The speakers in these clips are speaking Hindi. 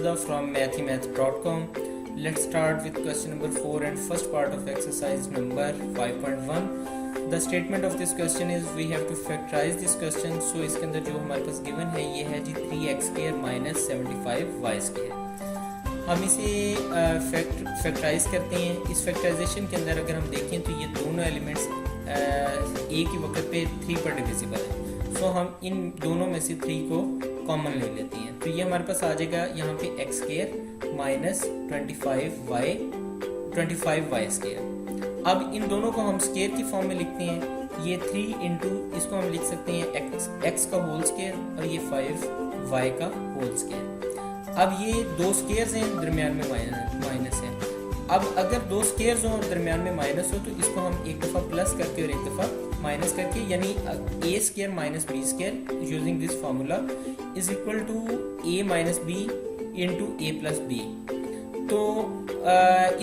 Hamza from mathymath.com. Let's start with question number 4 and first part of exercise number 5.1. The statement of this question is we have to factorize this question. So इसके अंदर जो हमारे पास given है ये है जी 3x square minus 75y square. हम इसे फैक्टराइज करते हैं. इस फैक्टराइजेशन के अंदर अगर हम देखें तो ये दोनों एलिमेंट्स एक ही वक्त पे 3 पर डिविजिबल है. सो हम इन दोनों में से 3 को कॉमन ले लेते हैं. तो ये हमारे पास आ जाएगा यहाँ पे x square minus 25y square. अब इन दोनों को हम स्क्वायर की फॉर्म में लिखते हैं. ये 3 इंटू इसको हम लिख सकते हैं एक्स का होल स्क्वायर और ये 5y का होल स्क्वायर. अब ये दो स्क्वायर्स हैं, दरमियान में माइनस है. अब अगर दो स्क्वायर्स हो और दरमियान में माइनस हो तो इसको हम एक दफ़ा प्लस करके और एक दफ़ा माइनस करके, यानी a square minus b square using this formula is equal to a minus b into a plus b. तो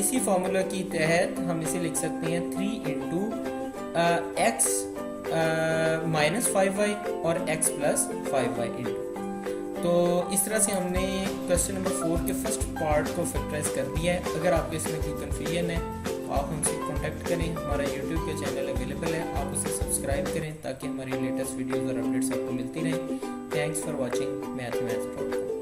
इसी फार्मूला की तहत हम इसे लिख सकते हैं 3 इंटू एक्स माइनस 5y और x प्लस 5y इंटू. तो इस तरह से हमने क्वेश्चन नंबर 4 के फर्स्ट पार्ट को फैक्टराइज कर दिया है. अगर आपके इसमें कोई कन्फ्यूजन है तो आप हमसे कांटेक्ट करें. हमारा यूट्यूब का चैनल अवेलेबल है, आप उसे सब्सक्राइब करें ताकि हमारी लेटेस्ट वीडियोज़ और अपडेट्स आपको मिलती रहें. Thanks for watching मैथमेथ.com.